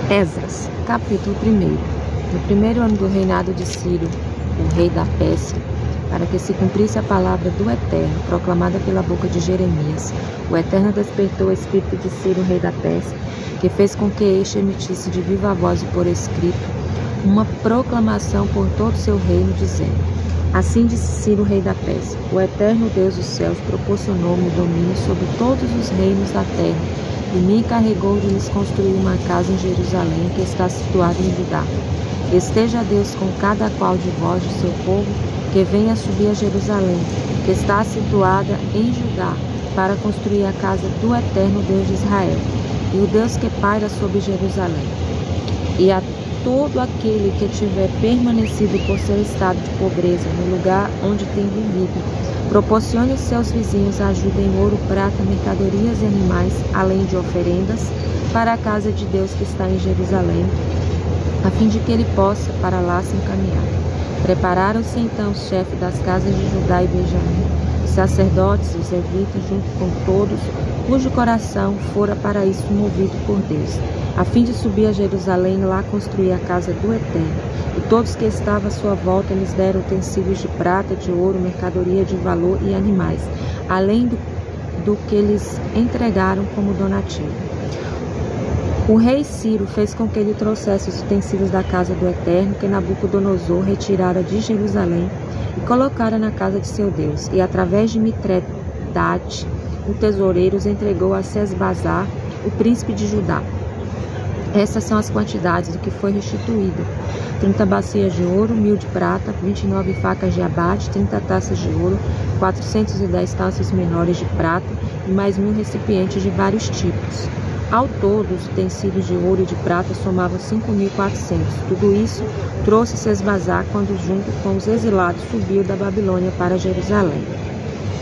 Esdras, capítulo 1. No primeiro ano do reinado de Ciro, o rei da Pérsia, para que se cumprisse a palavra do Eterno, proclamada pela boca de Jeremias, o Eterno despertou o espírito de Ciro, rei da Pérsia, que fez com que este emitisse de viva voz e por escrito uma proclamação por todo o seu reino, dizendo: Assim disse Ciro, rei da Pérsia: O Eterno Deus dos céus proporcionou-me domínio sobre todos os reinos da terra, e me encarregou de lhes construir uma casa em Jerusalém, que está situada em Judá. Esteja Deus com cada qual de vós, do seu povo, que venha subir a Jerusalém, que está situada em Judá, para construir a casa do Eterno Deus de Israel, e o Deus que paira sobre Jerusalém. E a todo aquele que tiver permanecido por seu estado de pobreza no lugar onde tem vivido, proporcione aos seus vizinhos ajuda em ouro, prata, mercadorias e animais, além de oferendas, para a casa de Deus que está em Jerusalém, a fim de que ele possa para lá se encaminhar. Prepararam-se então os chefes das casas de Judá e Benjamim, os sacerdotes, os levitas, junto com todos, cujo coração fora para isso movido por Deus, a fim de subir a Jerusalém e lá construir a casa do Eterno. E todos que estavam à sua volta lhes deram utensílios de prata, de ouro, mercadoria de valor e animais, além do que lhes entregaram como donativo. O rei Ciro fez com que ele trouxesse os utensílios da casa do Eterno, que Nabucodonosor retirara de Jerusalém e colocara na casa de seu Deus, e através de Mitredate, o tesoureiro, os entregou a Sesbazar, o príncipe de Judá. Essas são as quantidades do que foi restituído: 30 bacias de ouro, 1000 de prata, 29 facas de abate, 30 taças de ouro, 410 taças menores de prata e mais 1000 recipientes de vários tipos. Ao todo, os utensílios de ouro e de prata somavam 5.400. Tudo isso trouxe Sesbazar quando, junto com os exilados, subiu da Babilônia para Jerusalém.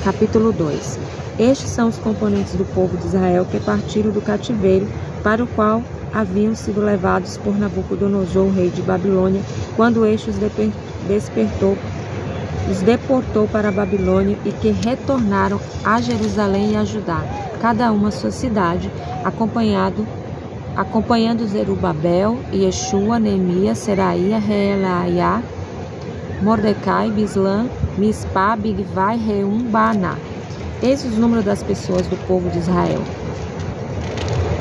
Capítulo 2. Estes são os componentes do povo de Israel que partiram do cativeiro, para o qual haviam sido levados por Nabucodonosor, rei de Babilônia, quando este os deportou para a Babilônia, e que retornaram a Jerusalém e a Judá, cada uma a sua cidade, acompanhando Zerubabel, Yeshua, Neemias, Seraia, Reelaiah, Mordecai, Bislã, Mispá, Bigvai, Reum, Baaná. Eis os números das pessoas do povo de Israel.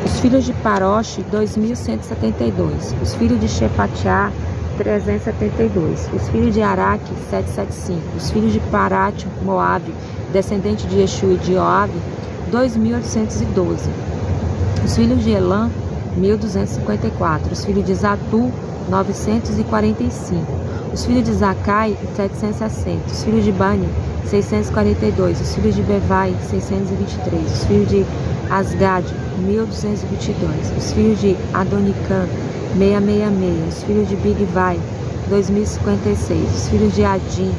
Os filhos de Paroche, 2.172. Os filhos de Shefatiá, 372. Os filhos de Araque, 775. Os filhos de Parate, Moabe, descendente de Yeshua e de Joabe, 2.812. Os filhos de Elã, 1.254. Os filhos de Zatu, 945. Os filhos de Zacai, 760. Os filhos de Bani, 642. Os filhos de Bevai, 623. Os filhos de Asgad, 1222. Os filhos de Adonicã, 666. Os filhos de Bigvai, 2056. Os filhos de Adim,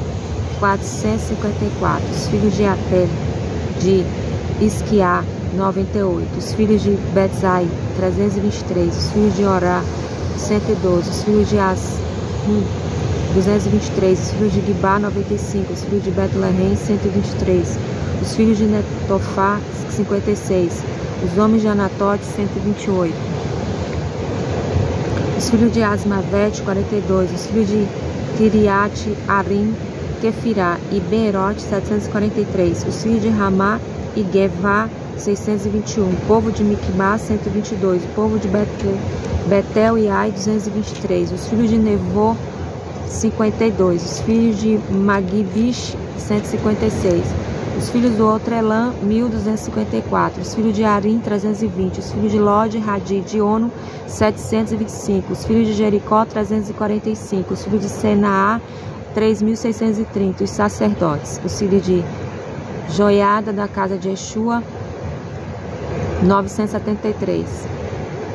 454. Os filhos de Atel, de Isquiá, 98. Os filhos de Betzai, 323. Os filhos de Orá, 112. Os filhos de Asrim, 223. Os filhos de Gibá, 95. Os filhos de Betlehem, 123. Os filhos de Netofá, 56. Os homens de Anatote, 128. Os filhos de Asmavete, 42. Os filhos de Kiriate, Arim, Kefirá e Beerote, 743. Os filhos de Ramá e Gevá, 621. O povo de Miquimá, 122. O povo de Betel e Ai, 223. Os filhos de Nevô, 52. Os filhos de Magibish, 156. Os filhos do outro Elã, 1254. Os filhos de Arim, 320. Os filhos de Lod, Hadi, de Ono, 725. Os filhos de Jericó, 345. Os filhos de Senaá, 3.630. Os sacerdotes. Os filhos de Joiada, da casa de Yeshua, 973.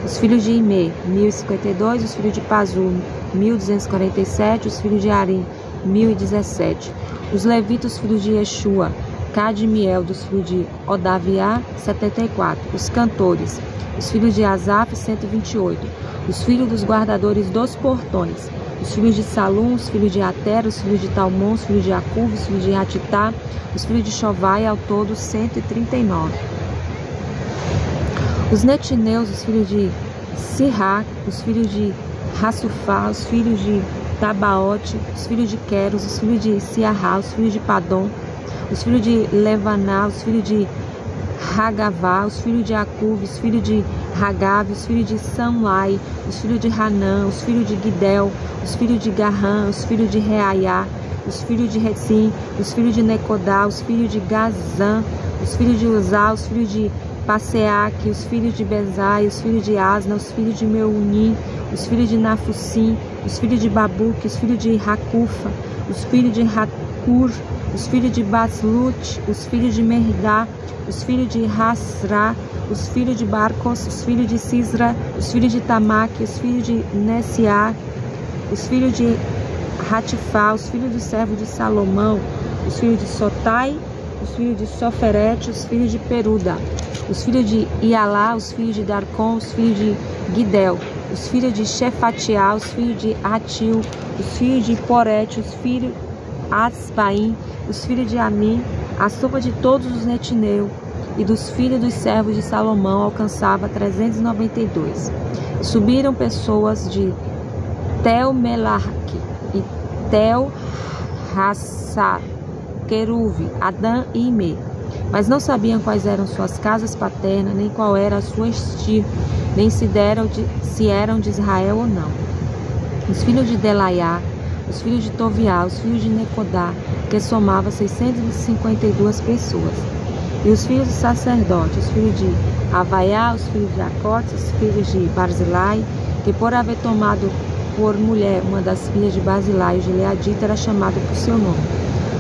Os filhos de Imê, 1052. Os filhos de Pazu, 1247. Os filhos de Arim, 1017. Os levitas, filhos de Yeshua, Cadmiel, dos filhos de Odaviá, 74. Os cantores, os filhos de Asaf, 128. Os filhos dos guardadores dos portões, os filhos de Salum, os filhos de Ater, os filhos de Talmon, os filhos de Acuv, os filhos de Hatitá, os filhos de Shovai, ao todo 139. Os netineus, os filhos de Sirá, os filhos de Hassufá, os filhos de Tabaote, os filhos de Queros, os filhos de Siará, os filhos de Padom, os filhos de Levaná, os filhos de Hagavá, os filhos de Acuv, os filhos de Hagav, os filhos de Samlai, os filhos de Hanã, os filhos de Gidel, os filhos de Garram, os filhos de Reaiá, os filhos de Retzim, os filhos de Necodá, os filhos de Gazã, os filhos de Uzá, os filhos de Passeaque, os filhos de Bezai, os filhos de Asna, os filhos de Meunim, os filhos de Nafusim, os filhos de Babuque, os filhos de Racufa, os filhos de Hacur, os filhos de Baslut, os filhos de Merdá, os filhos de Hasrá, os filhos de Barcos, os filhos de Sisra, os filhos de Tamaque, os filhos de Nessiá, os filhos de Ratifá, os filhos do servo de Salomão, os filhos de Sotai, os filhos de Soferete, os filhos de Peruda, os filhos de Ialá, os filhos de Darcon, os filhos de Gidel, os filhos de Shefatiá, os filhos de Atil, os filhos de Porete, os filhos de Asbaim, os filhos de Amim. A soma de todos os netineu e dos filhos dos servos de Salomão alcançava 392. Subiram pessoas de Tel-Melarque e Tel-Hassar, Queruve, Adã e Imê, mas não sabiam quais eram suas casas paternas, nem qual era a sua estirpe, nem se eram de Israel ou não. Os filhos de Delaiá, os filhos de Toviá, os filhos de Necodá, que somava 652 pessoas. E os filhos do sacerdote, os filhos de Avaiá, os filhos de Acote, os filhos de Barzilai, que por haver tomado por mulher uma das filhas de Barzilai, o Gileadita, era chamado por seu nome.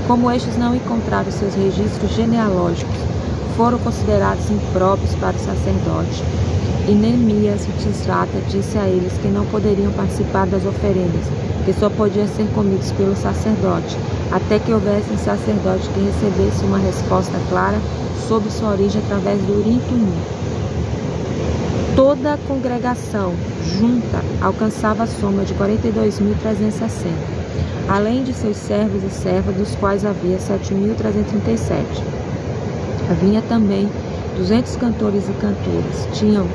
Como estes não encontraram seus registros genealógicos, foram considerados impróprios para o sacerdote. E Neemias, o Tisrata, disse a eles que não poderiam participar das oferendas, que só podiam ser comidos pelo sacerdote, até que houvesse um sacerdote que recebesse uma resposta clara sobre sua origem através do Urim e Tumim. Toda a congregação junta alcançava a soma de 42.360, além de seus servos e servas, dos quais havia 7.337. Havia também 200 cantores e cantoras. Tinham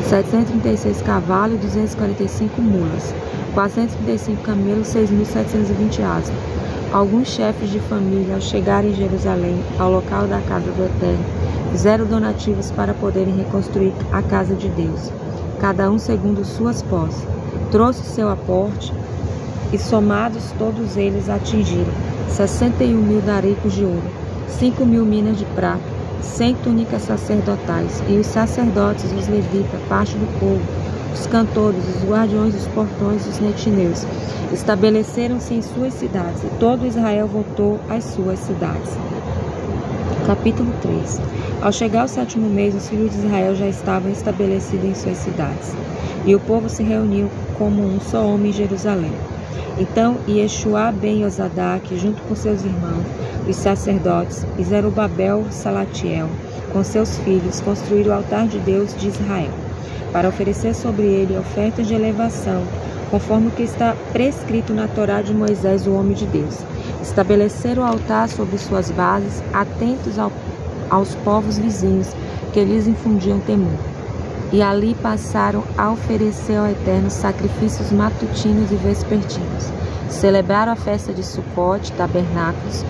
736 cavalos e 245 mulas, 435 camelos, 6.720 asnos. Alguns chefes de família, ao chegarem em Jerusalém, ao local da casa do Eterno, fizeram donativos para poderem reconstruir a casa de Deus, cada um segundo suas posses. Trouxe seu aporte, e somados todos eles atingiram 61.000 daricos de ouro, 5.000 minas de prata, 100 túnicas sacerdotais. E os sacerdotes, os levitas, parte do povo, os cantores, os guardiões dos portões, os netineus, estabeleceram-se em suas cidades, e todo Israel voltou às suas cidades. Capítulo 3. Ao chegar ao 7º mês, os filhos de Israel já estavam estabelecidos em suas cidades, e o povo se reuniu como um só homem em Jerusalém. Então Yeshua ben Yozadak, junto com seus irmãos, os sacerdotes, e Zerubabel Salatiel, com seus filhos, construíram o altar de Deus de Israel, para oferecer sobre ele ofertas de elevação, conforme o que está prescrito na Torá de Moisés, o homem de Deus. Estabeleceram o altar sobre suas bases, atentos aos povos vizinhos, que lhes infundiam temor. E ali passaram a oferecer ao Eterno sacrifícios matutinos e vespertinos. Celebraram a festa de Sucote, tabernáculos,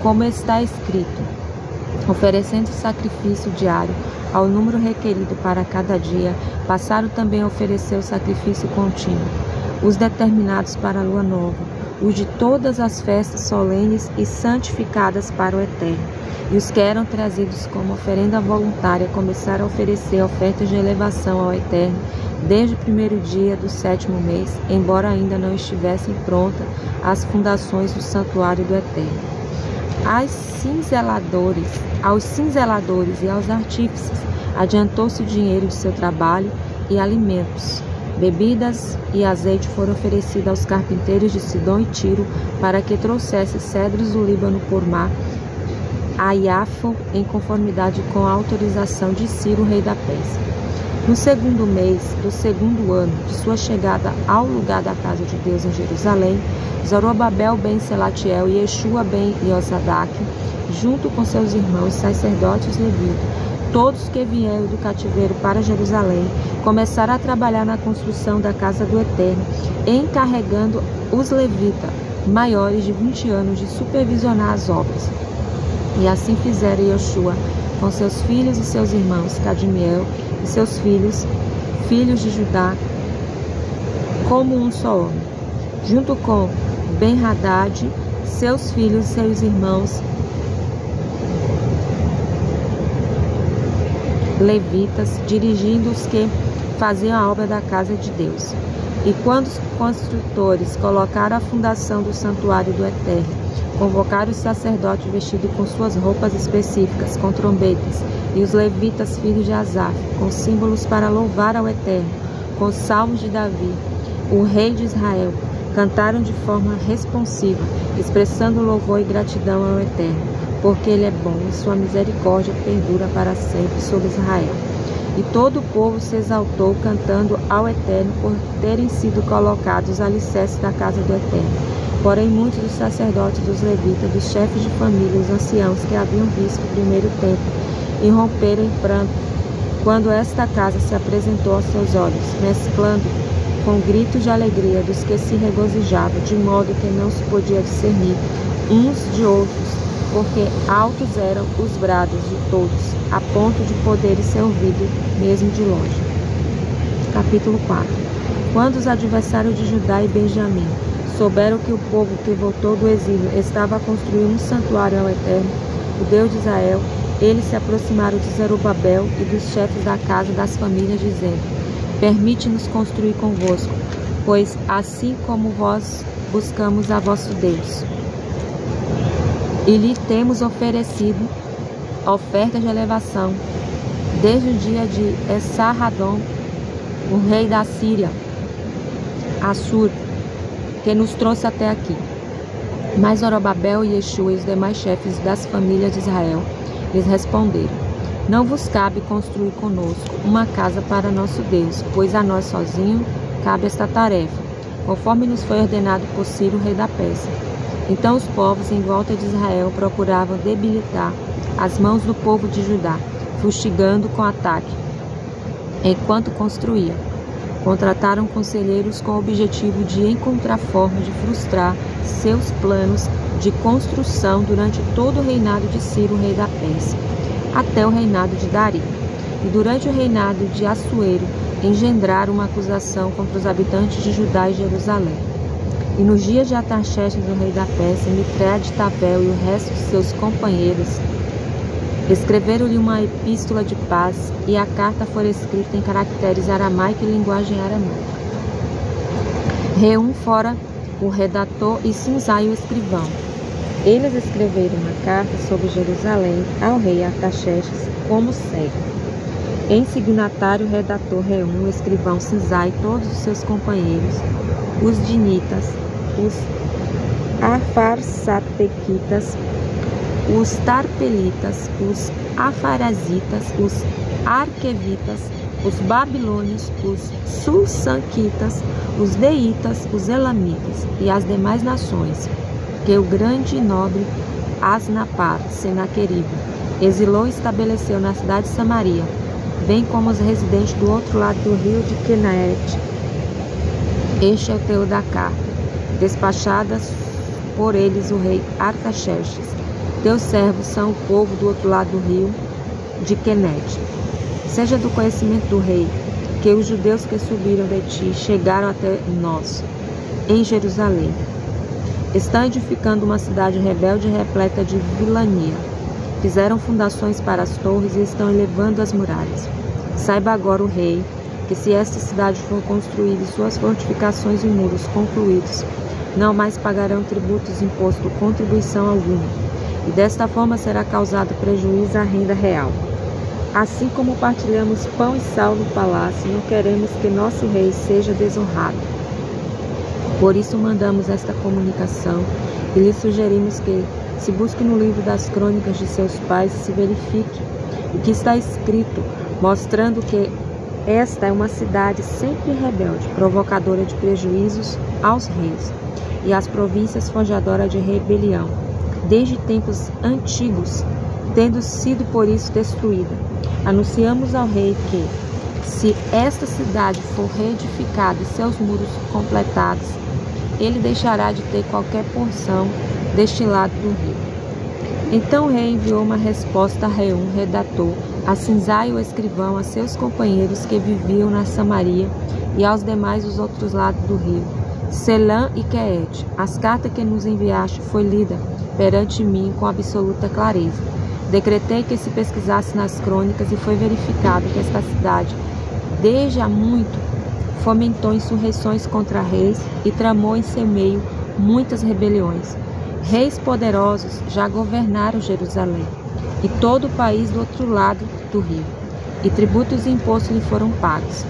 como está escrito, oferecendo sacrifício diário ao número requerido para cada dia. Passaram também a oferecer o sacrifício contínuo, os determinados para a lua nova, os de todas as festas solenes e santificadas para o Eterno. E os que eram trazidos como oferenda voluntária começaram a oferecer ofertas de elevação ao Eterno desde o primeiro dia do 7º mês, embora ainda não estivessem prontas as fundações do santuário do Eterno. Aos cinzeladores e aos artífices adiantou-se o dinheiro de seu trabalho e alimentos. Bebidas e azeite foram oferecidos aos carpinteiros de Sidom e Tiro para que trouxessem cedros do Líbano por mar a Iafo, em conformidade com a autorização de Ciro, rei da Pérsia. No 2º mês do 2º ano de sua chegada ao lugar da casa de Deus em Jerusalém, Zorobabel ben Selatiel e Yeshua ben Yozadak, junto com seus irmãos sacerdotes levitas, todos que vieram do cativeiro para Jerusalém começaram a trabalhar na construção da casa do Eterno, encarregando os levitas maiores de 20 anos de supervisionar as obras. E assim fizeram Yoshua com seus filhos e seus irmãos, Cadmiel e seus filhos, filhos de Judá, como um só homem, junto com Ben-Hadad, seus filhos e seus irmãos levitas, dirigindo os que faziam a obra da casa de Deus. E quando os construtores colocaram a fundação do santuário do Eterno, convocaram os sacerdotes vestidos com suas roupas específicas, com trombetas, e os levitas, filhos de Asaf, com símbolos para louvar ao Eterno, com os salmos de Davi, o rei de Israel, cantaram de forma responsiva, expressando louvor e gratidão ao Eterno, porque Ele é bom e sua misericórdia perdura para sempre sobre Israel. E todo o povo se exaltou, cantando ao Eterno por terem sido colocados os alicerces da casa do Eterno. Porém, muitos dos sacerdotes, dos levitas, dos chefes de família, os anciãos que haviam visto o primeiro templo, irromperam em pranto, quando esta casa se apresentou aos seus olhos, mesclando com gritos de alegria dos que se regozijavam, de modo que não se podia discernir uns de outros, porque altos eram os brados de todos, a ponto de poderem ser ouvidos mesmo de longe. Capítulo 4. Quando os adversários de Judá e Benjamim souberam que o povo que voltou do exílio estava a construir um santuário ao Eterno, o Deus de Israel, eles se aproximaram de Zerubabel e dos chefes da casa das famílias, dizendo: Permite-nos construir convosco, pois assim como vós buscamos a vosso Deus, e lhe temos oferecido oferta de elevação, desde o dia de Esarhadon, o rei da Síria, Assur, que nos trouxe até aqui. Mas Zorobabel e Yeshua e os demais chefes das famílias de Israel lhes responderam: Não vos cabe construir conosco uma casa para nosso Deus, pois a nós sozinho cabe esta tarefa, conforme nos foi ordenado por Ciro, rei da Pérsia. Então os povos em volta de Israel procuravam debilitar as mãos do povo de Judá, fustigando com ataque, enquanto construíam. Contrataram conselheiros com o objetivo de encontrar forma de frustrar seus planos de construção durante todo o reinado de Ciro, rei da Pérsia, até o reinado de Dario. E durante o reinado de Assuero, engendraram uma acusação contra os habitantes de Judá e Jerusalém. E nos dias de Artaxerxes, o rei da Pérsia, Mitreade, Tavel e o resto de seus companheiros escreveram-lhe uma epístola de paz, e a carta foi escrita em caracteres aramaico e linguagem aramaica. Reum fora o redator e Sinzai o escrivão. Eles escreveram uma carta sobre Jerusalém ao rei Artaxerxes como segue. Em signatário, o redator Reum, o escrivão Sinzai e todos os seus companheiros, os dinitas, os afarsatequitas, os tarpelitas, os afarazitas, os arquevitas, os babilônios, os sussanquitas, os deitas, os elamitas e as demais nações, que o grande e nobre Asnapar, Senaqueribe, exilou e estabeleceu na cidade de Samaria, bem como os residentes do outro lado do rio de Quenaete. Este é o teor da carta, despachadas por eles o rei Artaxerxes. Teus servos são o povo do outro lado do rio de Quenete. Seja do conhecimento do rei que os judeus que subiram de ti chegaram até nós, em Jerusalém. Estão edificando uma cidade rebelde e repleta de vilania. Fizeram fundações para as torres e estão elevando as muralhas. Saiba agora o rei que se esta cidade for construída e suas fortificações e muros concluídos, não mais pagarão tributos, imposto ou contribuição alguma, e desta forma será causado prejuízo à renda real. Assim como partilhamos pão e sal no palácio, não queremos que nosso rei seja desonrado. Por isso mandamos esta comunicação e lhe sugerimos que se busque no livro das crônicas de seus pais e se verifique o que está escrito, mostrando que esta é uma cidade sempre rebelde, provocadora de prejuízos aos reis e às províncias, forjadora de rebelião, desde tempos antigos, tendo sido por isso destruída. Anunciamos ao rei que, se esta cidade for reedificada e seus muros completados, ele deixará de ter qualquer porção deste lado do rio. Então o rei enviou uma resposta a Reum, redator, a Sinzai o escrivão, a seus companheiros que viviam na Samaria e aos demais dos outros lados do rio, Selã e Queete. As cartas que nos enviaste foi lida perante mim com absoluta clareza. Decretei que se pesquisasse nas crônicas e foi verificado que esta cidade, desde há muito, fomentou insurreições contra reis e tramou em seu meio muitas rebeliões. Reis poderosos já governaram Jerusalém e todo o país do outro lado do rio, e tributos e impostos lhe foram pagos.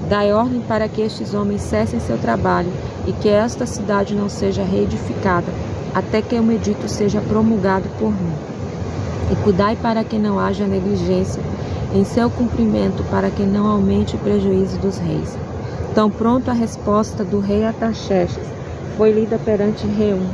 Dai ordem para que estes homens cessem seu trabalho e que esta cidade não seja reedificada, até que o edito seja promulgado por mim. E cuidai para que não haja negligência em seu cumprimento, para que não aumente o prejuízo dos reis. Tão pronto a resposta do rei Artaxerxes foi lida perante Reum,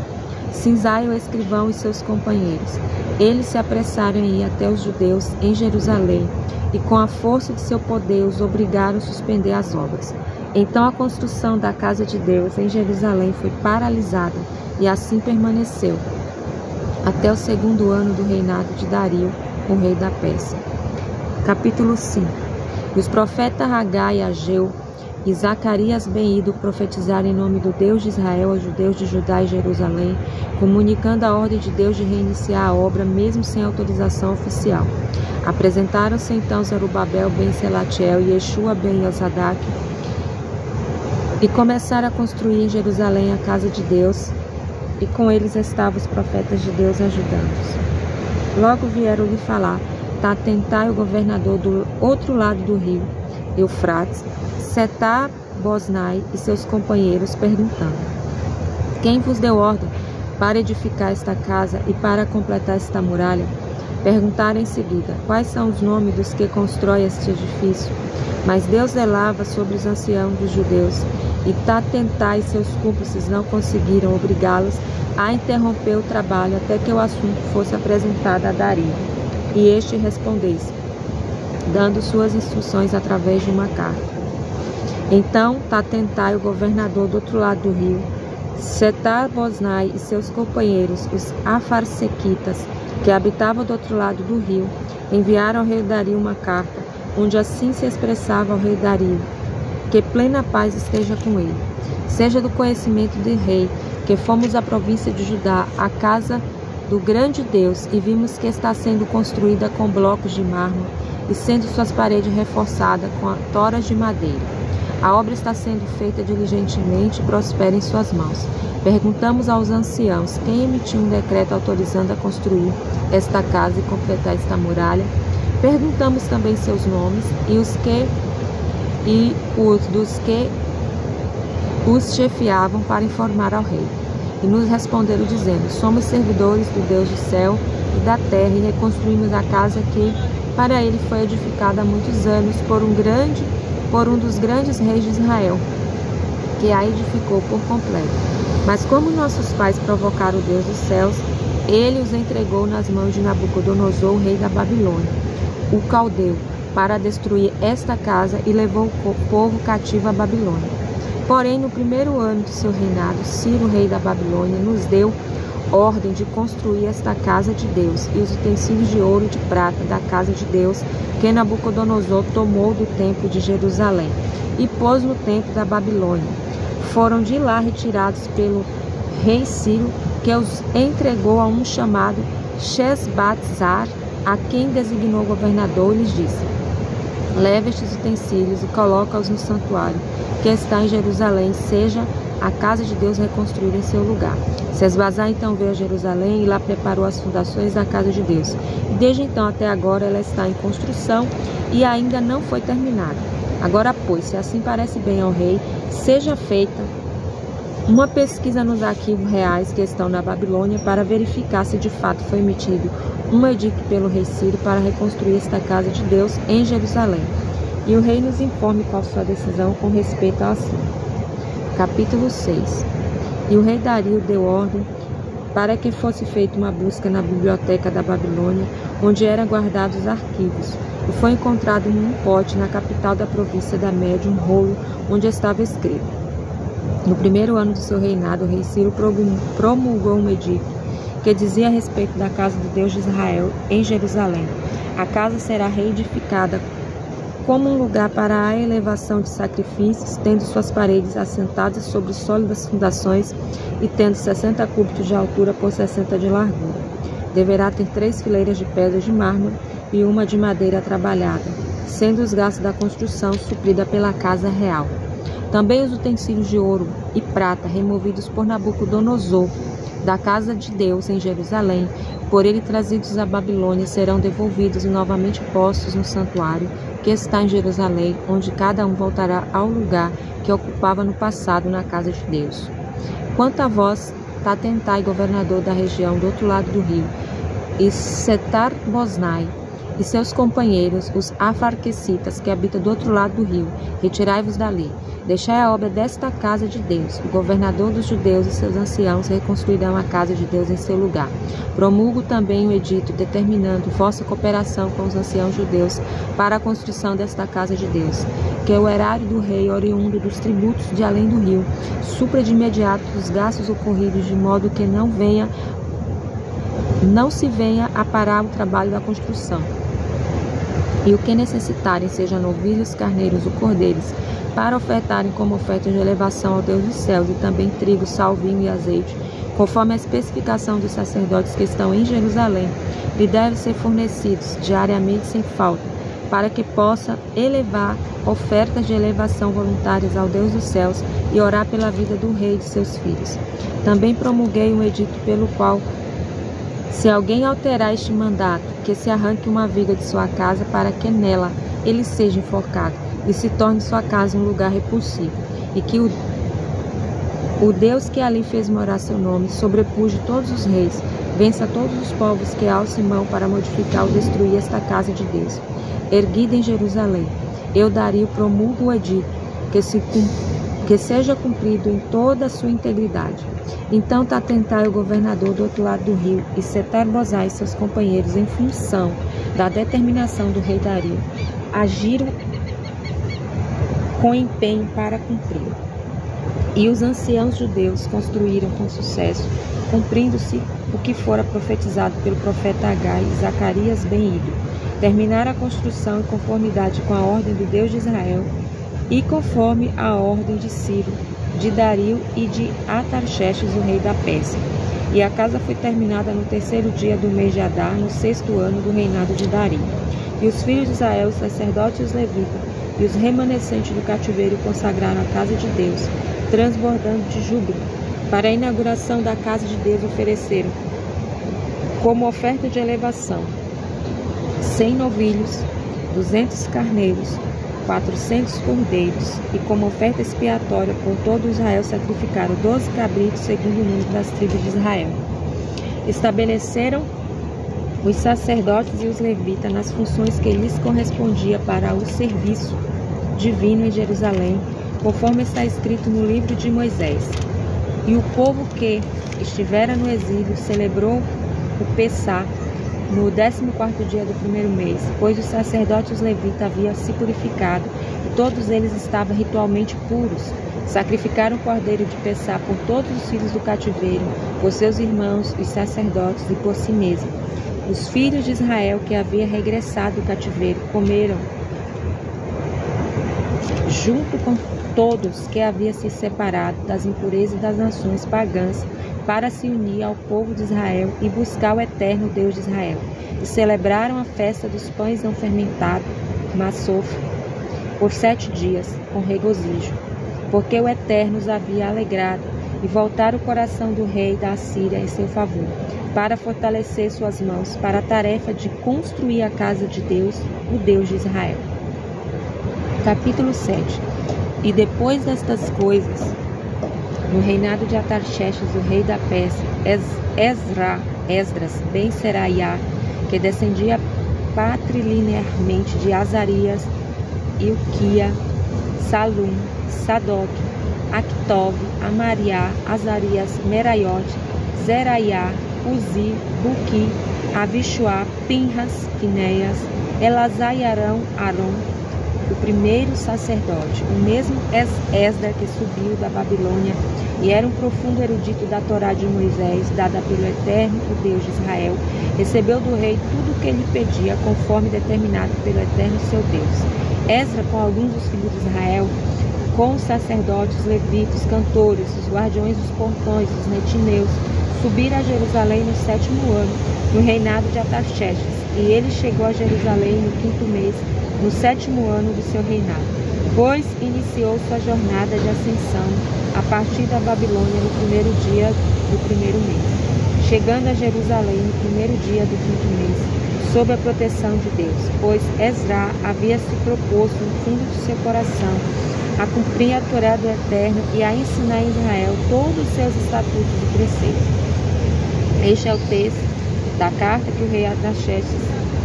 Sinzai o escrivão e seus companheiros. Eles se apressaram em ir até os judeus em Jerusalém e com a força de seu poder os obrigaram a suspender as obras. Então a construção da casa de Deus em Jerusalém foi paralisada e assim permaneceu até o segundo ano do reinado de Dario, o rei da Pérsia. Capítulo 5. E os profetas Hagai e Ageu e Zacarias ben-Ido profetizaram em nome do Deus de Israel aos judeus de Judá e Jerusalém, comunicando a ordem de Deus de reiniciar a obra mesmo sem autorização oficial. Apresentaram-se então Zerubabel ben Selatiel e Yeshua ben Yozadak e começaram a construir em Jerusalém a casa de Deus, e com eles estavam os profetas de Deus ajudando-os. Logo vieram lhe falar Tatentai, o governador do outro lado do rio Eufrates, Setar-Boznai e seus companheiros, perguntando: quem vos deu ordem para edificar esta casa e para completar esta muralha? Perguntaram em seguida: quais são os nomes dos que constroem este edifício? Mas Deus zelava sobre os anciãos dos judeus, e Tatentai e seus cúmplices não conseguiram obrigá-los a interromper o trabalho até que o assunto fosse apresentado a Dario, e este respondesse, dando suas instruções através de uma carta. Então Tatentai, o governador do outro lado do rio, Setar-Boznai e seus companheiros, os Afarsequitas, que habitavam do outro lado do rio, enviaram ao rei Dario uma carta, onde assim se expressava ao rei Dario: que plena paz esteja com ele. Seja do conhecimento do rei que fomos à província de Judá, à casa do grande Deus, e vimos que está sendo construída com blocos de mármore e sendo suas paredes reforçadas com toras de madeira. A obra está sendo feita diligentemente e prospera em suas mãos. Perguntamos aos anciãos quem emitiu um decreto autorizando a construir esta casa e completar esta muralha. Perguntamos também seus nomes e os dos que os chefiavam para informar ao rei. E nos responderam dizendo: somos servidores do Deus do céu e da terra e reconstruímos a casa que para ele foi edificada há muitos anos por um dos grandes reis de Israel, que a edificou por completo. Mas como nossos pais provocaram o Deus dos céus, ele os entregou nas mãos de Nabucodonosor, rei da Babilônia, o caldeu, para destruir esta casa, e levou o povo cativo à Babilônia. Porém, no primeiro ano de seu reinado, Ciro, rei da Babilônia, nos deu ordem de construir esta casa de Deus e os utensílios de ouro e de prata da casa de Deus que Nabucodonosor tomou do templo de Jerusalém e pôs no templo da Babilônia. Foram de lá retirados pelo rei Ciro, que os entregou a um chamado Shesbatzar, a quem designou governador, e lhes disse: leve estes utensílios e coloca-os no santuário que está em Jerusalém, seja a casa de Deus reconstruída em seu lugar. Sesbazar então veio a Jerusalém e lá preparou as fundações da casa de Deus. E desde então até agora ela está em construção e ainda não foi terminada. Agora, pois, se assim parece bem ao rei, seja feita uma pesquisa nos arquivos reais que estão na Babilônia para verificar se de fato foi emitido um edicto pelo rei Ciro para reconstruir esta casa de Deus em Jerusalém. E o rei nos informe qual sua decisão com respeito ao assunto. Capítulo 6. E o rei Dario deu ordem para que fosse feita uma busca na biblioteca da Babilônia, onde eram guardados os arquivos. E foi encontrado num pote na capital da província da Média um rolo onde estava escrito: no primeiro ano do seu reinado, o rei Ciro promulgou um edito que dizia a respeito da casa do Deus de Israel em Jerusalém: a casa será reedificada como um lugar para a elevação de sacrifícios, tendo suas paredes assentadas sobre sólidas fundações e tendo 60 cúbitos de altura por 60 de largura. Deverá ter 3 fileiras de pedras de mármore e uma de madeira trabalhada, sendo os gastos da construção suprida pela casa real. Também os utensílios de ouro e prata removidos por Nabucodonosor da casa de Deus em Jerusalém, por ele trazidos à Babilônia, serão devolvidos e novamente postos no santuário que está em Jerusalém, onde cada um voltará ao lugar que ocupava no passado na casa de Deus. Quanto a vós, Tatentai, governador da região do outro lado do rio, e Setar-Boznai, e seus companheiros, os afarquecitas, que habitam do outro lado do rio, retirai-vos dali. Deixai a obra desta casa de Deus. O governador dos judeus e seus anciãos reconstruirão a casa de Deus em seu lugar. Promulgo também o edito determinando vossa cooperação com os anciãos judeus para a construção desta casa de Deus, que o erário do rei, oriundo dos tributos de além do rio, supra de imediato os gastos ocorridos, de modo que não se venha a parar o trabalho da construção. E o que necessitarem, seja novilhos, carneiros ou cordeiros, para ofertarem como oferta de elevação ao Deus dos céus, e também trigo, sal, vinho e azeite, conforme a especificação dos sacerdotes que estão em Jerusalém, lhe devem ser fornecidos diariamente sem falta, para que possa elevar ofertas de elevação voluntárias ao Deus dos céus e orar pela vida do rei e de seus filhos. Também promulguei um edito pelo qual, se alguém alterar este mandato, que se arranque uma viga de sua casa para que nela ele seja enforcado e se torne sua casa um lugar repulsivo, e que o Deus que ali fez morar seu nome sobrepuje todos os reis, vença todos os povos que alcem mão para modificar ou destruir esta casa de Deus, erguida em Jerusalém. Eu, Dario, promulgo o edito, que seja cumprido em toda a sua integridade. Então Tatentai, o governador do outro lado do rio, e Setar-Bozai e seus companheiros, em função da determinação do rei Dario, agiram com empenho para cumprir. E os anciãos judeus construíram com sucesso, cumprindo-se o que fora profetizado pelo profeta Agai e Zacarias ben-Ido. Terminaram a construção em conformidade com a ordem do Deus de Israel e conforme a ordem de Ciro, de Dario e de Atarxerxes, o rei da Pérsia. E a casa foi terminada no 3º dia do mês de Adar, no 6º ano do reinado de Dario. E os filhos de Israel, os sacerdotes e os levitas, e os remanescentes do cativeiro consagraram a casa de Deus, transbordando de júbilo. Para a inauguração da casa de Deus ofereceram, como oferta de elevação, 100 novilhos, 200 carneiros, 400 cordeiros, e como oferta expiatória por todo Israel sacrificaram 12 cabritos segundo o número das tribos de Israel. Estabeleceram os sacerdotes e os levitas nas funções que lhes correspondia para o serviço divino em Jerusalém, conforme está escrito no livro de Moisés. E o povo que estivera no exílio celebrou o Pessá no 14º dia do 1º mês, pois os sacerdotes e os levitas haviam se purificado, e todos eles estavam ritualmente puros. Sacrificaram o cordeiro de Pessá por todos os filhos do cativeiro, por seus irmãos, os sacerdotes, e por si mesmo. Os filhos de Israel que havia regressado do cativeiro comeram, junto com todos que haviam se separado das impurezas das nações pagãs, para se unir ao povo de Israel e buscar o eterno Deus de Israel. E celebraram a festa dos pães não fermentados, Massof, por 7 dias, com regozijo, porque o Eterno os havia alegrado, e voltaram o coração do rei da Assíria em seu favor, para fortalecer suas mãos para a tarefa de construir a casa de Deus, o Deus de Israel. Capítulo 7. E depois destas coisas, no reinado de Atarxerxes, o rei da Pérsia, Esdras, ben Seraiá, que descendia patrilinearmente de Azarias, Ilquia, Salum, Sadoc, Actov, Amariá, Azarias, Meraiote, Zeraiá, Uzi, Buqui, Abishuá, Pinhas, Finéias, Elazar e Arão, o primeiro sacerdote, o mesmo Esdras que subiu da Babilônia e era um profundo erudito da Torá de Moisés, dada pelo Eterno, o Deus de Israel, recebeu do rei tudo o que ele pedia, conforme determinado pelo Eterno seu Deus. Esdras, com alguns dos filhos de Israel, com os sacerdotes, levitas, cantores, os guardiões dos portões, os netineus, subiram a Jerusalém no 7º ano, no reinado de Artaxerxes, e ele chegou a Jerusalém no 5º mês, no 7º ano do seu reinado, pois iniciou sua jornada de ascensão a partir da Babilônia no 1º dia do 1º mês, chegando a Jerusalém no 1º dia do 5º mês, sob a proteção de Deus, pois Esdras havia se proposto no fundo de seu coração a cumprir a Torá do Eterno e a ensinar em Israel todos os seus estatutos e preceitos. Este é o texto da carta que o rei Artaxerxes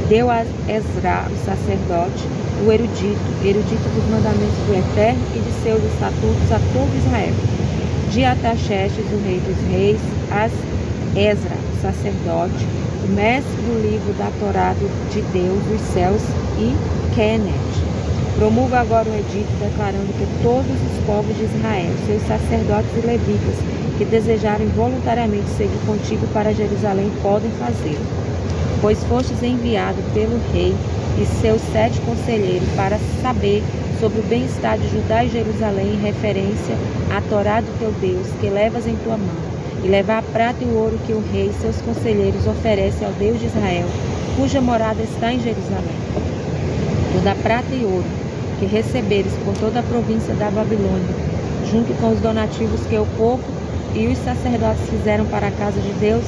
deu a Esdras, o sacerdote, o erudito dos mandamentos do Eterno e de seus estatutos a todo Israel. De Artaxerxes, o rei dos reis, a Esdras, o sacerdote, o mestre do livro da Torá de Deus dos céus e Quenet. Promulga agora o edito declarando que todos os povos de Israel, seus sacerdotes e levitas, que desejarem voluntariamente seguir contigo para Jerusalém, podem fazê-lo. Pois fostes enviado pelo rei e seus 7 conselheiros para saber sobre o bem-estar de Judá e Jerusalém em referência à Torá do teu Deus, que levas em tua mão, e levar a prata e o ouro que o rei e seus conselheiros oferecem ao Deus de Israel, cuja morada está em Jerusalém. Toda a prata e ouro que receberes por toda a província da Babilônia, junto com os donativos que o povo e os sacerdotes fizeram para a casa de Deus,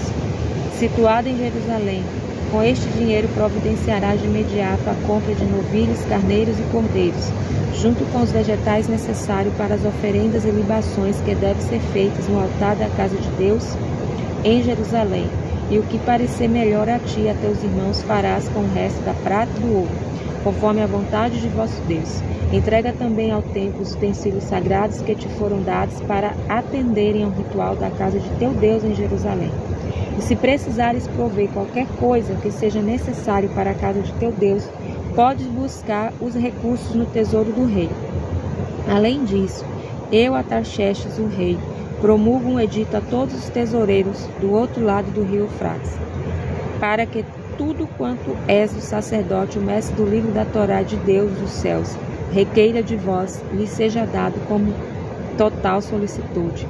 situada em Jerusalém, com este dinheiro providenciarás de imediato a compra de novilhos, carneiros e cordeiros, junto com os vegetais necessários para as oferendas e libações que devem ser feitas no altar da casa de Deus em Jerusalém, e o que parecer melhor a ti e a teus irmãos farás com o resto da prata e do ouro, conforme a vontade de vosso Deus. Entrega também ao templo os utensílios sagrados que te foram dados para atenderem ao ritual da casa de teu Deus em Jerusalém. E se precisares prover qualquer coisa que seja necessário para a casa de teu Deus, podes buscar os recursos no tesouro do rei. Além disso, eu, Artaxerxes, o rei, promulgo um edito a todos os tesoureiros do outro lado do rio Eufrates, para que tudo quanto és do sacerdote, o mestre do livro da Torá de Deus dos céus, requeira de vós, lhe seja dado como total solicitude.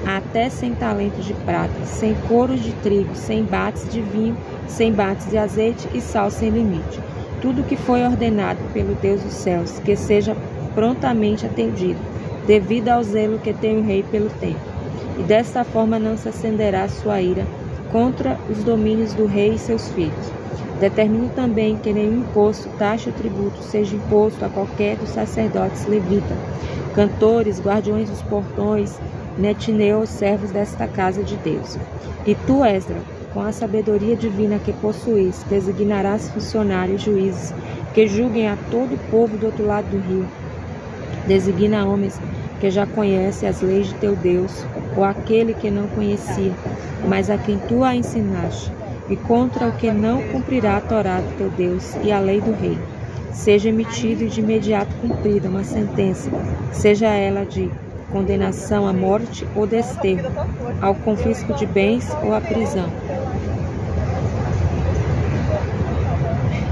Até 100 talentos de prata, 100 coros de trigo, 100 bates de vinho, 100 bates de azeite e sal sem limite. Tudo que foi ordenado pelo Deus dos céus, que seja prontamente atendido, devido ao zelo que tem o rei pelo templo. E desta forma não se acenderá sua ira contra os domínios do rei e seus filhos. Determino também que nenhum imposto, taxa ou tributo seja imposto a qualquer dos sacerdotes levitas, cantores, guardiões dos portões, netineus, servos desta casa de Deus. E tu, Esdras, com a sabedoria divina que possuís, designarás funcionários, juízes, que julguem a todo o povo do outro lado do rio. Designa homens que já conhecem as leis de teu Deus, ou aquele que não conhecia, mas a quem tu a ensinaste, e contra o que não cumprirá a Torá do teu Deus e a lei do rei. Seja emitida e de imediato cumprida uma sentença, seja ela de condenação à morte ou desterro, ao confisco de bens ou à prisão.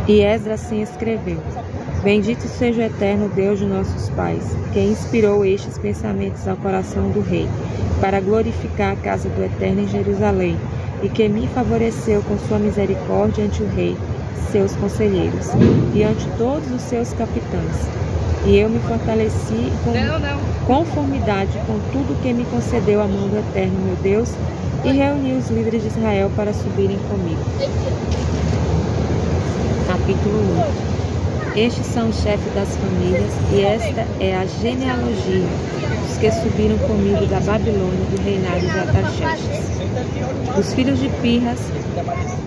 E Esdras assim escreveu: Bendito seja o eterno Deus de nossos pais, que inspirou estes pensamentos ao coração do rei, para glorificar a casa do Eterno em Jerusalém, e que me favoreceu com sua misericórdia ante o rei, seus conselheiros, e ante todos os seus capitães. E eu me fortaleci com conformidade com tudo que me concedeu a mão do Eterno, meu Deus, e reuni os líderes de Israel para subirem comigo. Capítulo 8. Estes são os chefes das famílias, e esta é a genealogia dos que subiram comigo da Babilônia do reinado de Artaxerxes. Os filhos de Pirras,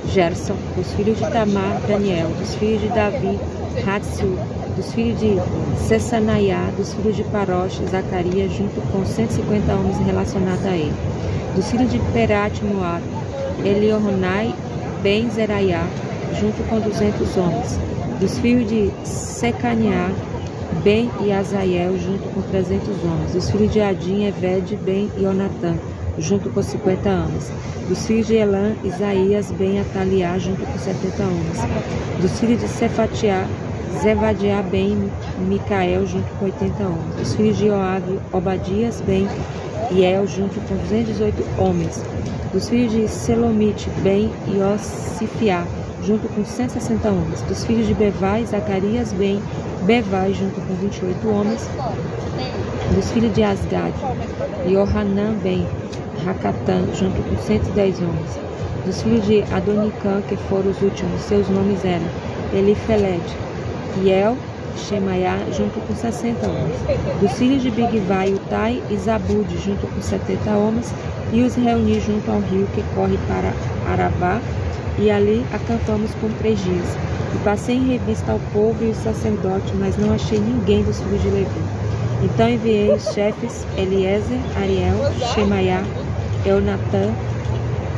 Gerson. Os filhos de Tamar, Daniel. Os filhos de Davi, Hatsu, dos filhos de Sessanaiá, dos filhos de Paroche, Zacarias, junto com 150 homens relacionados a ele. Dos filhos de Perate Moab, Eliohonai ben Zeraiá, junto com 200 homens. Dos filhos de Secaniá, ben Yazael, junto com 300 homens. Dos filhos de Adim, Eved ben Ionatã, junto com 50 homens. Dos filhos de Elã, Isaías ben Ataliá, junto com 70 homens. Dos filhos de Sefatiá, Zevadiá ben Micael, junto com 80 homens. Dos filhos de Joabe, Obadias ben Iel, junto com 218 homens. Dos filhos de Selomite ben Iosifiá, junto com 160 homens. Dos filhos de Bevai, Zacarias ben Bevai, junto com 28 homens. Dos filhos de Asgad, Yohanan ben Hakatã, junto com 110 homens. Dos filhos de Adonicã, que foram os últimos, seus nomes eram Elifeled, Iel, Shemaiah, junto com 60 homens. Dos filhos de Bigvai, Utai e Zabude, junto com 70 homens, e os reuni junto ao rio que corre para Arabá, e ali acampamos por 3 dias. E passei em revista ao povo e os sacerdotes, mas não achei ninguém dos filhos de Levi. Então enviei os chefes Eliezer, Ariel, Shemaiah, Eunatã,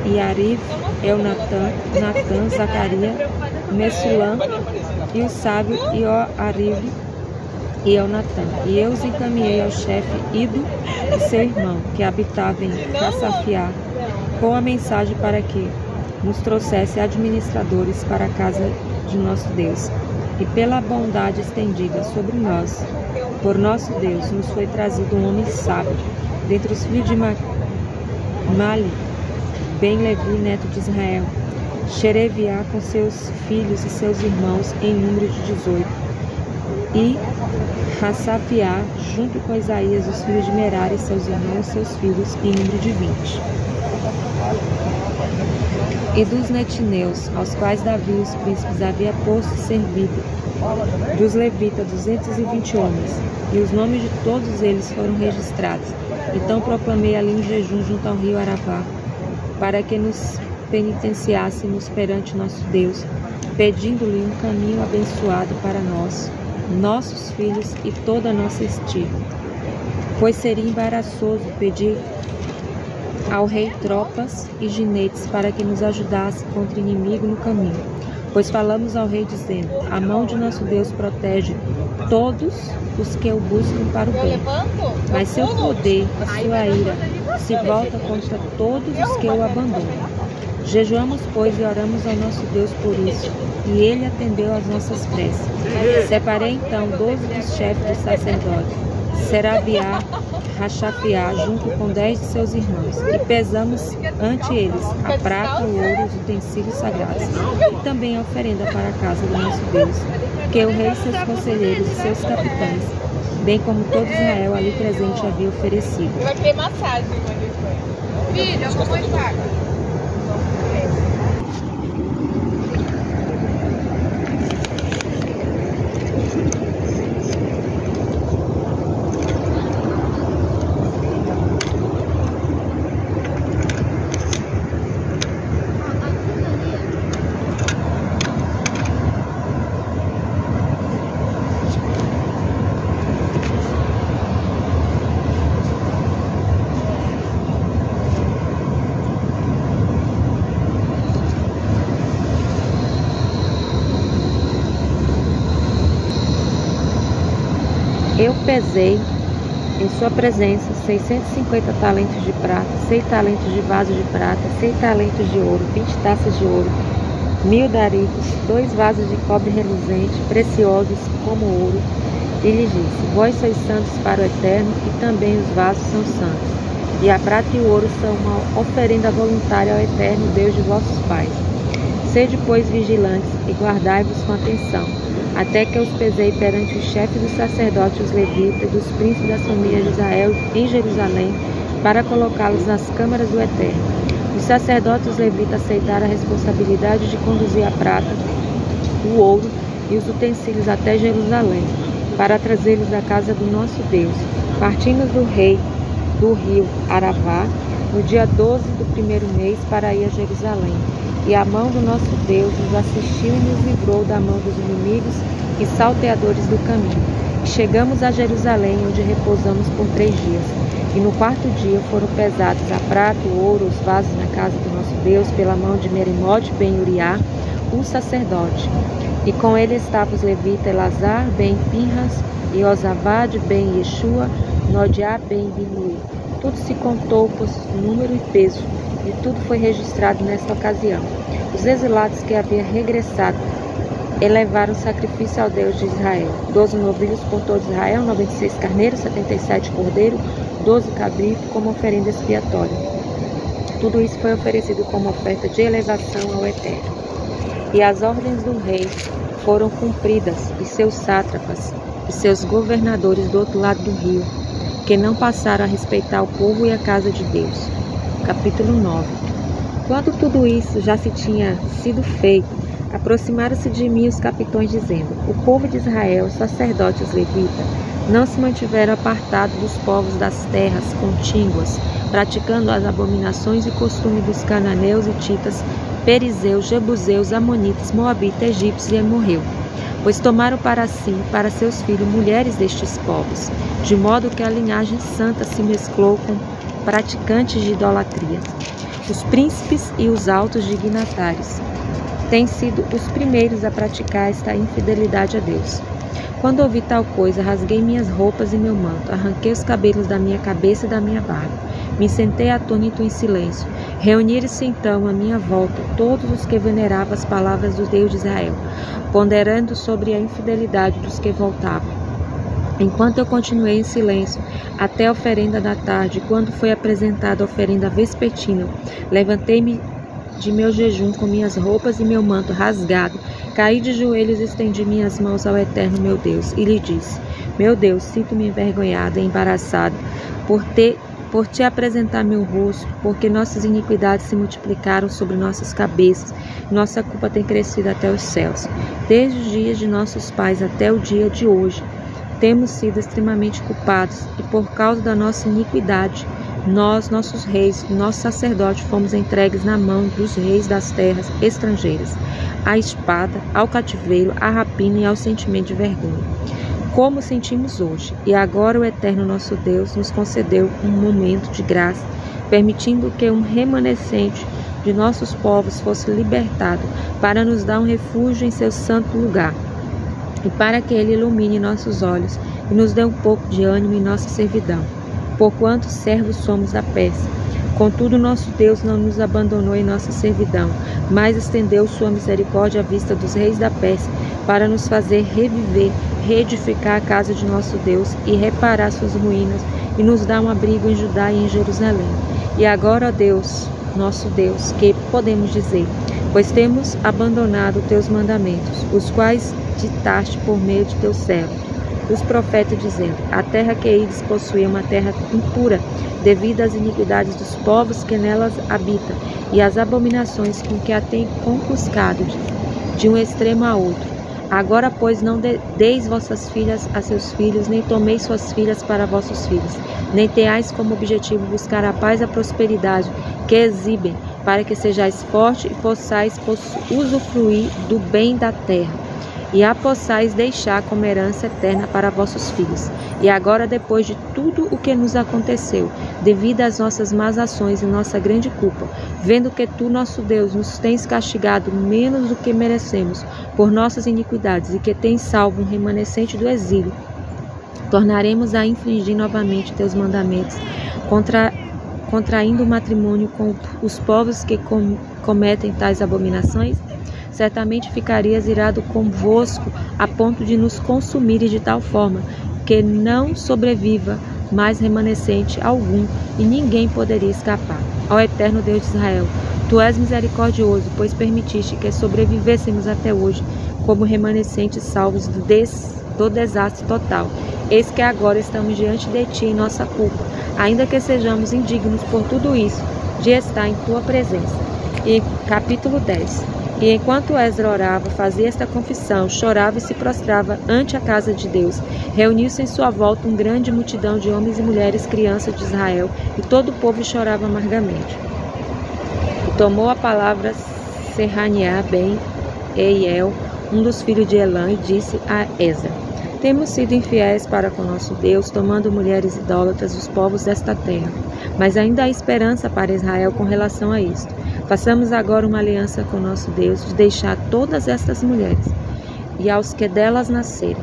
Iariv, Eunatã, Natã, Zacarias, Messulam, e o sábio Ioariv e Eunatã. E eu os encaminhei ao chefe Ido e seu irmão, que habitava em Cassafiá, com a mensagem para que nos trouxesse administradores para a casa de nosso Deus. E pela bondade estendida sobre nós, por nosso Deus, nos foi trazido um homem sábio, dentre os filhos de Mali, ben Levi, neto de Israel, Shereviá com seus filhos e seus irmãos em número de 18, e Hassafiá, junto com Isaías, os filhos de Merari, seus irmãos e seus filhos, em número de 20. E dos netineus, aos quais Davi e os príncipes havia posto servido, dos levitas 220 homens, e os nomes de todos eles foram registrados. Então proclamei ali um jejum junto ao rio Arabá, para que nos penitenciássemos perante nosso Deus, pedindo-lhe um caminho abençoado para nós, nossos filhos e toda a nossa estirpe. Pois seria embaraçoso pedir ao rei tropas e ginetes para que nos ajudasse contra o inimigo no caminho. Pois falamos ao rei dizendo: a mão de nosso Deus protege todos os que o buscam para o bem. Mas seu poder e sua ira se volta contra todos os que o abandonam. Jejuamos, pois, e oramos ao nosso Deus por isso, e ele atendeu às nossas preces. Separei então 12 dos chefes dos sacerdotes, Serabiá, Rachafiá, junto com 10 de seus irmãos, e pesamos ante eles a prata, o ouro, os utensílios sagrados, e também a oferenda para a casa do nosso Deus, que o rei e seus conselheiros e seus capitães, bem como todo Israel ali presente, havia oferecido. Vai ter massagem, filha, eu vou mostrar. Eu pesei em sua presença 650 talentos de prata, 100 talentos de vaso de prata, 100 talentos de ouro, 20 taças de ouro, 1000 daritos, 2 vasos de cobre reluzente, preciosos como ouro, e lhes disse: vós sois santos para o Eterno, e também os vasos são santos. E a prata e o ouro são uma oferenda voluntária ao Eterno, Deus de vossos pais. Sede, pois, vigilantes, e guardai-vos com atenção, até que eu os pesei perante os chefes dos sacerdotes, os levitas e dos príncipes das famílias de Israel em Jerusalém, para colocá-los nas câmaras do Eterno. Os sacerdotes e os levitas aceitaram a responsabilidade de conduzir a prata, o ouro e os utensílios até Jerusalém, para trazê-los da casa do nosso Deus. Partimos do rio Arabá, no dia 12 do primeiro mês, para ir a Jerusalém. E a mão do nosso Deus nos assistiu e nos livrou da mão dos inimigos e salteadores do caminho. E chegamos a Jerusalém, onde repousamos por 3 dias. E no 4º dia foram pesados a prata, o ouro, os vasos na casa do nosso Deus, pela mão de Meremote ben Uriá, o sacerdote. E com ele estavam os levitas Elazar ben Pinhas, e Osabade ben Yeshua, Nodiá ben Binui. Tudo se contou por número e peso, e tudo foi registrado nesta ocasião. Os exilados que haviam regressado elevaram sacrifício ao Deus de Israel: 12 novilhos por todo Israel, 96 carneiros, 77 cordeiros, 12 cabritos, como oferenda expiatória. Tudo isso foi oferecido como oferta de elevação ao Eterno. E as ordens do rei foram cumpridas, e seus sátrapas e seus governadores do outro lado do rio, que não passaram a respeitar o povo e a casa de Deus. Capítulo 9. Quando tudo isso já se tinha sido feito, aproximaram-se de mim os capitões, dizendo: o povo de Israel, os sacerdotes e os levitas, não se mantiveram apartados dos povos das terras contíguas, praticando as abominações e costumes dos cananeus, hititas, perizeus, jebuseus, amonitas, moabitas, egípcios e amorreu, pois tomaram para si, para seus filhos, mulheres destes povos, de modo que a linhagem santa se mesclou com praticantes de idolatria. Os príncipes e os altos dignatários têm sido os primeiros a praticar esta infidelidade a Deus. Quando ouvi tal coisa, rasguei minhas roupas e meu manto, arranquei os cabelos da minha cabeça e da minha barba. Me sentei atônito em silêncio. Reuniram-se então à minha volta todos os que veneravam as palavras do Deus de Israel, ponderando sobre a infidelidade dos que voltavam. Enquanto eu continuei em silêncio, até a oferenda da tarde, quando foi apresentada a oferenda vespertina, levantei-me de meu jejum com minhas roupas e meu manto rasgado, caí de joelhos e estendi minhas mãos ao Eterno meu Deus, e lhe disse: meu Deus, sinto-me envergonhada e embaraçada por te apresentar meu rosto, porque nossas iniquidades se multiplicaram sobre nossas cabeças, e nossa culpa tem crescido até os céus. Desde os dias de nossos pais até o dia de hoje, temos sido extremamente culpados, e por causa da nossa iniquidade, nós, nossos reis, nossos sacerdotes, fomos entregues na mão dos reis das terras estrangeiras, à espada, ao cativeiro, à rapina e ao sentimento de vergonha, como sentimos hoje. E agora o Eterno nosso Deus nos concedeu um momento de graça, permitindo que um remanescente de nossos povos fosse libertado, para nos dar um refúgio em seu santo lugar, e para que ele ilumine nossos olhos e nos dê um pouco de ânimo em nossa servidão, porquanto servos somos da Pérsia. Contudo, nosso Deus não nos abandonou em nossa servidão, mas estendeu sua misericórdia à vista dos reis da Pérsia, para nos fazer reviver, reedificar a casa de nosso Deus e reparar suas ruínas, e nos dar um abrigo em Judá e em Jerusalém. E agora, ó Deus, nosso Deus, que podemos dizer? Pois temos abandonado teus mandamentos, os quais ditaste por meio de teu servo, os profetas, dizendo: a terra que ides possuir é uma terra impura, devido às iniquidades dos povos que nelas habitam, e às abominações com que a têm concussado de um extremo a outro. Agora, pois, não deis vossas filhas a seus filhos, nem tomeis suas filhas para vossos filhos, nem tenhais como objetivo buscar a paz e a prosperidade que exibem, para que sejais fortes e possais usufruir do bem da terra, e a possais deixar como herança eterna para vossos filhos. E agora, depois de tudo o que nos aconteceu, devido às nossas más ações e nossa grande culpa, vendo que tu, nosso Deus, nos tens castigado menos do que merecemos por nossas iniquidades, e que tens salvo um remanescente do exílio, tornaremos a infringir novamente teus mandamentos, contraindo matrimônio com os povos que cometem tais abominações? Certamente ficarias irado convosco, a ponto de nos consumires de tal forma que não sobreviva mais remanescente algum, e ninguém poderia escapar. Ó Eterno Deus de Israel, tu és misericordioso, pois permitiste que sobrevivêssemos até hoje como remanescentes salvos do desastre total. Eis que agora estamos diante de ti em nossa culpa, ainda que sejamos indignos por tudo isso, de estar em tua presença. E capítulo 10. E enquanto Esdra orava, fazia esta confissão, chorava e se prostrava ante a casa de Deus, reuniu-se em sua volta uma grande multidão de homens e mulheres, crianças de Israel, e todo o povo chorava amargamente. E tomou a palavra Serraniá ben Eiel, um dos filhos de Elã, e disse a Esdra: temos sido infiéis para com nosso Deus, tomando mulheres idólatras dos povos desta terra. Mas ainda há esperança para Israel com relação a isto. Façamos agora uma aliança com nosso Deus, de deixar todas estas mulheres, e aos que delas nascerem,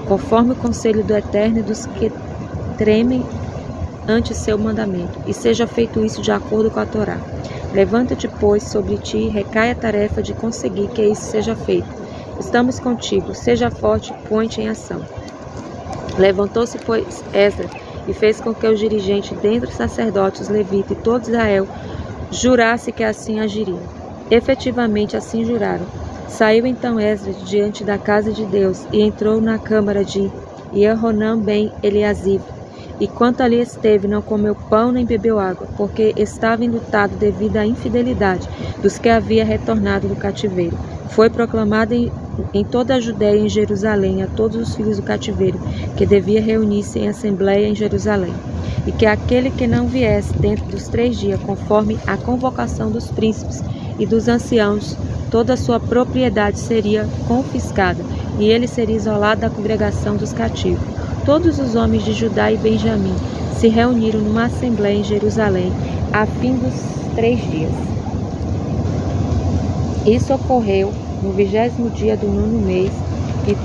conforme o conselho do Eterno e dos que tremem ante seu mandamento, e seja feito isso de acordo com a Torá. Levanta-te, pois, sobre ti recai a tarefa de conseguir que isso seja feito. Estamos contigo, seja forte, põe-te em ação. Levantou-se, pois, Esdras, e fez com que os dirigentes dentre os sacerdotes, os levitas e todo Israel jurasse que assim agiriam. Efetivamente assim juraram. Saiu então Esdras diante da casa de Deus e entrou na câmara de Jehoanã ben Eliasibe. E quanto ali esteve, não comeu pão nem bebeu água, porque estava enlutado devido à infidelidade dos que havia retornado do cativeiro. Foi proclamado em toda a Judéia e em Jerusalém a todos os filhos do cativeiro que devia reunir-se em assembleia em Jerusalém, e que aquele que não viesse dentro dos 3 dias, conforme a convocação dos príncipes e dos anciãos, toda a sua propriedade seria confiscada, e ele seria isolado da congregação dos cativos. Todos os homens de Judá e Benjamim se reuniram numa assembleia em Jerusalém, a fim dos 3 dias. Isso ocorreu no 20º dia do 9º mês, e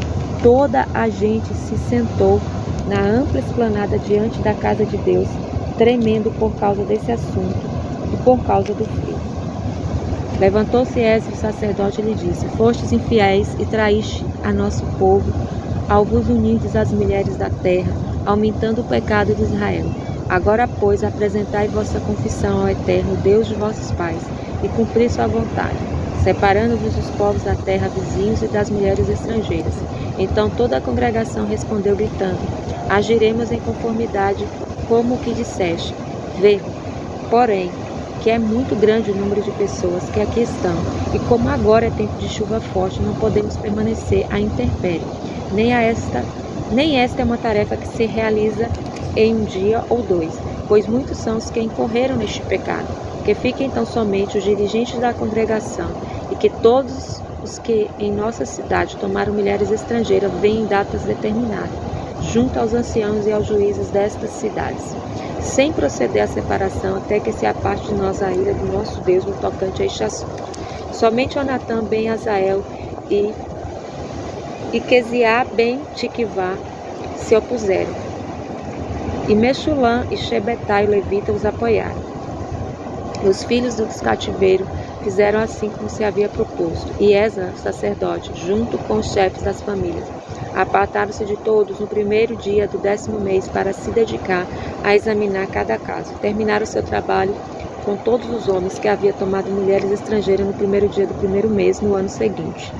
toda a gente se sentou na ampla esplanada diante da casa de Deus, tremendo por causa desse assunto e por causa do frio. Levantou-se Esdras, o sacerdote, e lhe disse: fostes infiéis e traíste a nosso povo, ao vos unirdes às mulheres da terra, aumentando o pecado de Israel. Agora, pois, apresentai vossa confissão ao Eterno, Deus de vossos pais, e cumpri sua vontade, separando-vos dos povos da terra vizinhos e das mulheres estrangeiras. Então toda a congregação respondeu, gritando: agiremos em conformidade como o que disseste. Vê, porém, que é muito grande o número de pessoas que aqui estão, e como agora é tempo de chuva forte, não podemos permanecer à intempérie. Nem esta é uma tarefa que se realiza em um dia ou 2, pois muitos são os que incorreram neste pecado. Que fiquem então somente os dirigentes da congregação, e que todos os que em nossa cidade tomaram mulheres estrangeiras venham em datas determinadas, junto aos anciãos e aos juízes destas cidades, sem proceder à separação, até que se aparte de nós a ira do nosso Deus no tocante a este assunto. Somente Jonatã ben Azael e Quesiá ben Tiquivá se opuseram, e Meshulã e Shebetai, o levita, os apoiaram. Os filhos dos cativeiros fizeram assim como se havia proposto, e Esdras, sacerdote, junto com os chefes das famílias, apartaram-se de todos no 1º dia do 10º mês para se dedicar a examinar cada caso. Terminaram seu trabalho com todos os homens que havia tomado mulheres estrangeiras no 1º dia do 1º mês no ano seguinte.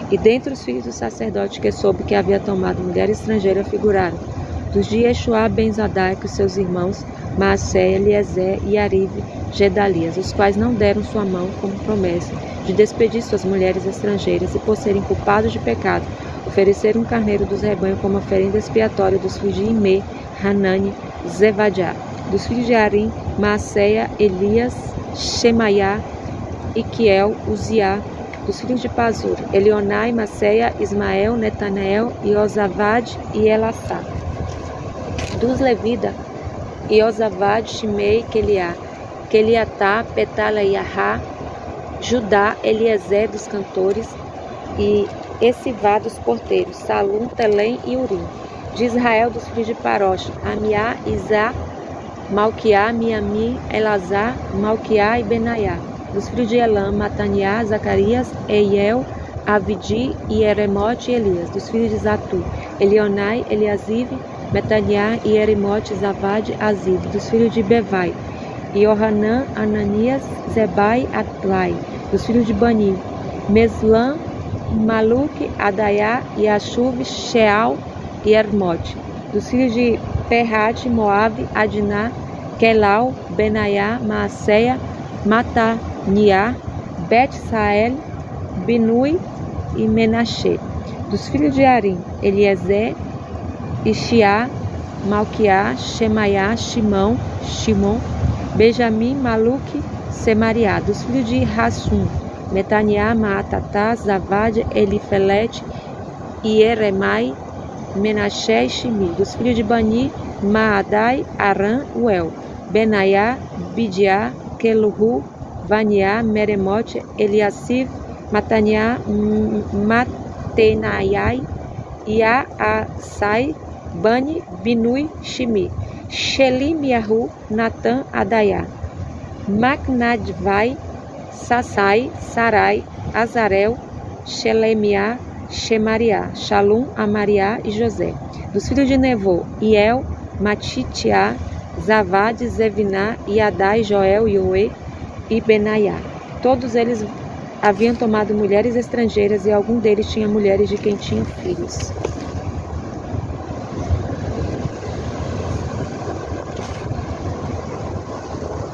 E dentre os filhos do sacerdote que soube que havia tomado mulher estrangeira figuraram dos de Yeshua ben Zadai, que os seus irmãos Maaseia, Eliezer e Arive, Gedalias, os quais não deram sua mão como promessa de despedir suas mulheres estrangeiras, e por serem culpados de pecado, ofereceram um carneiro dos rebanhos como oferenda expiatória dos filhos de Imê, Hanani, Zevadiá, dos filhos de Arim, Maaseia, Elias, Shemaiá, Iquiel, Uziá, dos filhos de Pazur, Elionai, Maaseia, Ismael, Netanael, Iosavad e Elassá. Dos Levida, Iosavad, Shimei, Keliatá, Petalaiahá, Judá, Eliezer dos cantores e Esivá dos porteiros, Salum, Telém e Urim. De Israel, dos filhos de Parosh, Amiá, Izá, Malquiá, Miami, Elazar, Malquiá e Benaiá. Dos filhos de Elam, Mataniá, Zacarias, Eiel, Avidi e Eremote e Elias. Dos filhos de Zatu, Elionai, Eliasive, Metaniá e Eremote, Zavad, Aziv. Dos filhos de Bevai, Yohanã, Ananias, Zebai, Atlai. Dos filhos de Bani, Meslam, Maluque, Adaiá, Yashuv, Sheal e Ermote. Dos filhos de Perrate, Moabe, Adiná, Kelau, Benaiá, Maaseia, Mataniá, Bet-Sael, Binui e Menachê. Dos filhos de Arim, Eliezer, Ishiá, Malquiá, Shemaiá, Shimon, Benjamim, Maluque, Semariá. Dos filhos de Rassum, Metaniá, Maatatá, Zavad, Elifelete, Ieremai, Menashe e Shimi. Dos filhos de Bani, Maadai, Aram, Uel. Benaiá, Bidiá, Keluhu, Vaniá, Meremote, Eliassiv, Mataniá, Matenaiai, Iaasai, Bani, Binui, Shimi. Shelim, Yahu, Natan, Adaiá. Macnadvai, Sassai, Sarai, Azarel, Shelemiá, Shemariá, Shalum, Amariá e José. Dos filhos de Nevô, Iel, Matitiá, Zavad, Zeviná, Iadai, Joel, Ioê e Benaiá. Todos eles haviam tomado mulheres estrangeiras e algum deles tinha mulheres de quem tinham filhos.